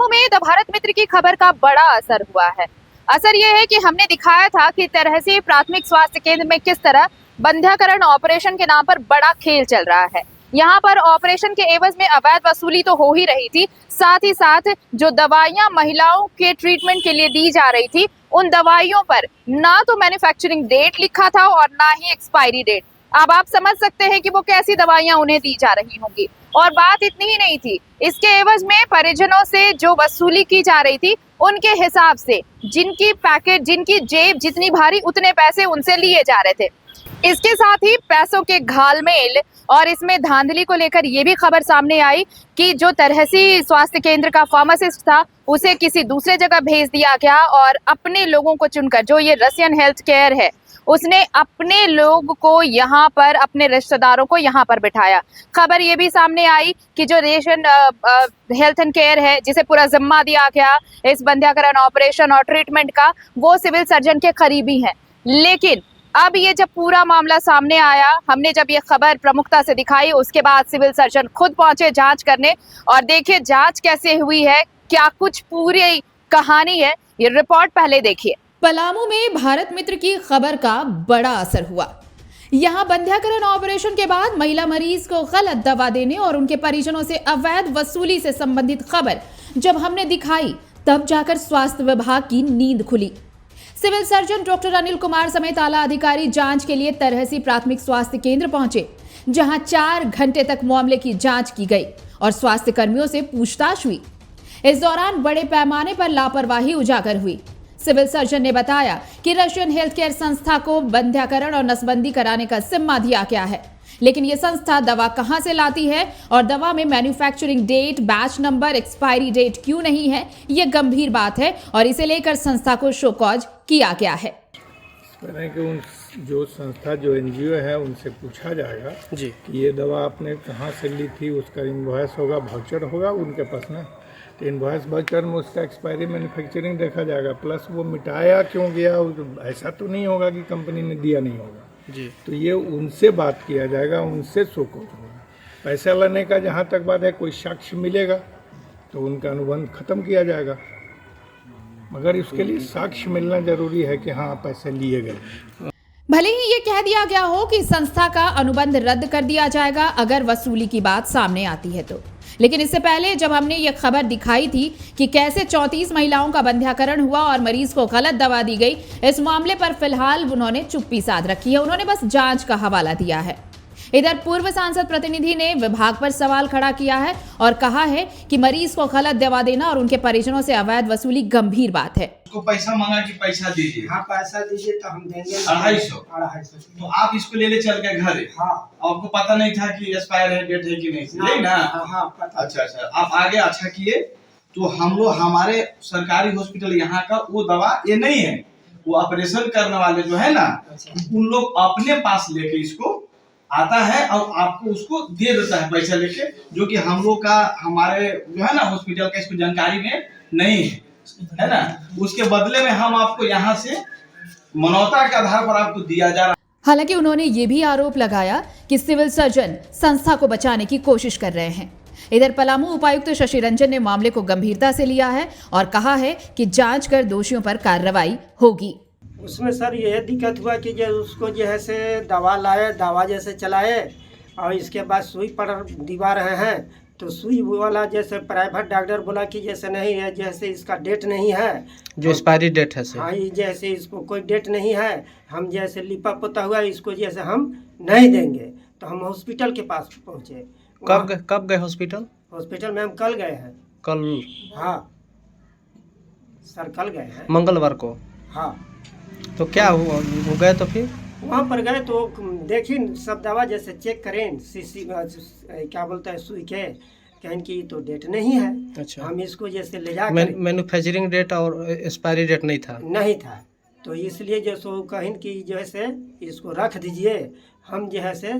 पलामू में द भारत मित्र की खबर का बड़ा असर हुआ है। असर यह है कि हमने दिखाया था कि तरहसी प्राथमिक स्वास्थ्य केंद्र में किस तरह बंध्याकरण ऑपरेशन के नाम पर बड़ा खेल चल रहा है। यहाँ पर ऑपरेशन के एवज में अवैध वसूली तो हो ही रही थी, साथ ही साथ जो दवाइयाँ महिलाओं के ट्रीटमेंट के लिए दी जा रही थी, उन दवाइयों पर ना तो मैन्युफैक्चरिंग डेट लिखा था और ना ही एक्सपायरी डेट। अब आप समझ सकते हैं कि वो कैसी दवाइयां उन्हें दी जा रही होंगी। और बात इतनी ही नहीं थी, इसके एवज में परिजनों से जो वसूली की जा रही थी, उनके हिसाब से जिनकी पैकेट, जिनकी जेब जितनी भारी, उतने पैसे उनसे लिए जा रहे थे। इसके साथ ही पैसों के घालमेल और इसमें धांधली को लेकर ये भी खबर सामने आई कि जो तरहसी स्वास्थ्य केंद्र का फार्मासिस्ट था, उसे किसी दूसरे जगह भेज दिया गया और अपने लोगों को चुनकर, जो ये रसियन हेल्थ केयर है, उसने अपने लोग को यहाँ पर, अपने रिश्तेदारों को यहाँ पर बिठाया। खबर ये भी सामने आई कि जो रेशन हेल्थ एंड केयर है, जिसे पूरा जिम्मा दिया गया इस बंध्याकरण ऑपरेशन और ट्रीटमेंट का, वो सिविल सर्जन के करीबी हैं। लेकिन अब ये जब पूरा मामला सामने आया, हमने जब ये खबर प्रमुखता से दिखाई, उसके बाद सिविल सर्जन खुद पहुंचे जांच करने। और देखिए जांच कैसे हुई है, क्या कुछ पूरी कहानी है, ये रिपोर्ट पहले देखिए। पलामू में भारत मित्र की खबर का बड़ा असर हुआ। यहां बंध्याकरण ऑपरेशन के बाद महिला मरीज को गलत दवा देने और उनके परिजनों से अवैध वसूली से संबंधित खबर जब हमने दिखाई, तब जाकर स्वास्थ्य विभाग की नींद खुली। Civil surgeon doctor Anil Kumar समेत आला अधिकारी जांच के लिए तरहसी प्राथमिक स्वास्थ्य केंद्र पहुंचे, जहां 4 घंटे तक मामले की जांच की गई और स्वास्थ्य कर्मियों से पूछताछ हुई। इस दौरान बड़े पैमाने पर लापरवाही उजागर हुई। सिविल सर्जन ने बताया कि रशियन हेल्थ केयर संस्था को बंध्याकरण और नसबंदी कराने का जिम्मा दिया गया है, लेकिन ये संस्था दवा कहां से लाती है और दवा में manufacturing date, batch number, expiry date क्यों नहीं है, ये गंभीर बात है और इसे लेकर संस्था को शो कॉज किया गया है। कि उन जो संस्था, जो एनजीओ है, उनसे पूछा जाएगा जी कि ये दवा आपने कहाँ से ली थी, उसका इनवॉइस होगा, वाउचर होगा उनके पास ना, तो इनवॉइस वाउचर में उसका एक्सपायरी, मैन्युफैक्चरिंग देखा जाएगा, प्लस वो मिटाया क्यों गया, ऐसा तो नहीं होगा कि कंपनी ने दिया नहीं होगा जी, तो ये उनसे बात किया जाएगा, उनसे शोकॉज होगा। पैसा लेने का जहाँ तक बात है, कोई साक्ष्य मिलेगा तो उनका अनुबंध खत्म किया जाएगा, मगर इसके लिए साक्ष्य मिलना जरूरी है कि हाँ पैसे लिए गए। भले ही ये कह दिया गया हो कि संस्था का अनुबंध रद्द कर दिया जाएगा अगर वसूली की बात सामने आती है तो, लेकिन इससे पहले जब हमने ये खबर दिखाई थी कि कैसे 34 महिलाओं का बंध्याकरण हुआ और मरीज को गलत दवा दी गई, इस मामले पर फिलहाल उन्होंने चुप्पी साध रखी है। उन्होंने बस जांच का हवाला दिया है। इधर पूर्व सांसद प्रतिनिधि ने विभाग पर सवाल खड़ा किया है और कहा है कि मरीज को गलत दवा देना और उनके परिजनों से अवैध वसूली गंभीर बात है। उसको पैसा मांगा कि पैसा दीजिए, हाँ पैसा दीजिए तो हम देंगे 250। तो आप इसको ले चल के घर, हाँ आपको पता नहीं था कि एक्सपायर है, डेट है कि नहीं ना? हाँ पता। अच्छा आप आगे अच्छा किए। तो हम लोग, हमारे सरकारी हॉस्पिटल यहाँ का वो दवा ये नहीं है, वो ऑपरेशन करने वाले जो है ना, उन लोग अपने पास लेके इसको आता है और आपको उसको दे देता है पैसा लेके, जो कि हम लोग का, हमारे जो है ना हॉस्पिटल का इसको जानकारी में नहीं है ना। उसके बदले में हम आपको यहाँ से मानवता के आधार पर आपको दिया जा रहा है। हालांकि उन्होंने ये भी आरोप लगाया कि सिविल सर्जन संस्था को बचाने की कोशिश कर रहे हैं। इधर पलामू उपायुक्त शशि रंजन ने मामले को गंभीरता से लिया है और कहा है कि जांच कर दोषियों पर कार्रवाई होगी। उसमें सर यह दिक्कत हुआ कि जो उसको जो है से दवा लाए, दवा जैसे चलाए और इसके बाद सुई पर दिवा रहे हैं, तो सुई वाला जैसे प्राइवेट डॉक्टर बोला कि जैसे नहीं है, जैसे इसका डेट नहीं है, जो एक्सपायरी डेट है सर, हाँ जैसे इसको कोई डेट नहीं है, हम जैसे लिपा पोता हुआ इसको जैसे हम नहीं देंगे। तो हम हॉस्पिटल के पास पहुँचे। कब गए हॉस्पिटल? हॉस्पिटल में हम कल गए हैं। कल? हाँ सर कल गए हैं, मंगलवार को। हाँ तो क्या हुआ, हो गए तो फिर वहाँ पर गए तो देखिए सब दवा जैसे चेक करें, सीसी क्या बोलता है सुई के, कहें कि तो डेट नहीं है। अच्छा। हम इसको जैसे ले जा मैन्युफैक्चरिंग डेट और एक्सपायरी डेट नहीं था, तो इसलिए जो सो कहें कि जो है से इसको रख दीजिए, हम जो है से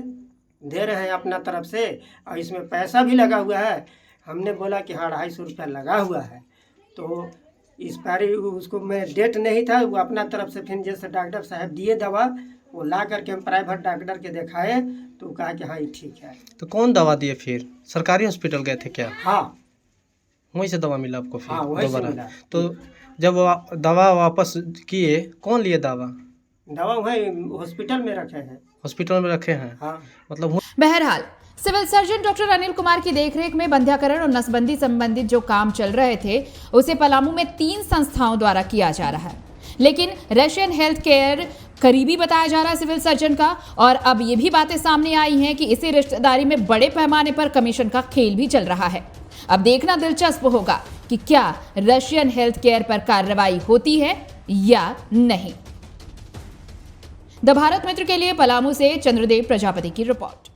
दे रहे हैं अपना तरफ से और इसमें पैसा भी लगा हुआ है। हमने बोला कि हाँ 250 रुपया लगा हुआ है, तो एक्सपायरी उसको में डेट नहीं था, वो अपना तरफ से फिर जैसे डॉक्टर साहब दिए दवा, वो ला करके हम प्राइवेट डॉक्टर के दिखाए तो कहा कि हाँ ये ठीक है। तो कौन दवा दिए फिर? सरकारी हॉस्पिटल गए थे क्या? हाँ वहीं से दवा मिला आपको फिर हाँ, वहीं से दोबारा? मिला। तो जब दवा वापस किए, कौन लिए दवा? दवा वहीं हॉस्पिटल में रखे हैं। हॉस्पिटल में रखे हैं? हाँ। मतलब बहरहाल civil surgeon doctor Anil Kumar की देखरेख में बंध्याकरण और नसबंदी संबंधित जो काम चल रहे थे उसे पलामू में 3 संस्थाओं द्वारा किया जा रहा है, लेकिन रशियन हेल्थ केयर करीबी बताया जा रहा है सिविल सर्जन का। और अब ये भी बातें सामने आई हैं कि इसी रिश्तेदारी में बड़े पैमाने पर कमीशन का खेल भी चल रहा है। अब देखना दिलचस्प होगा कि क्या रशियन हेल्थ केयर पर कार्रवाई होती है या नहीं। द भारत मित्र के लिए पलामू से चंद्रदेव प्रजापति की रिपोर्ट।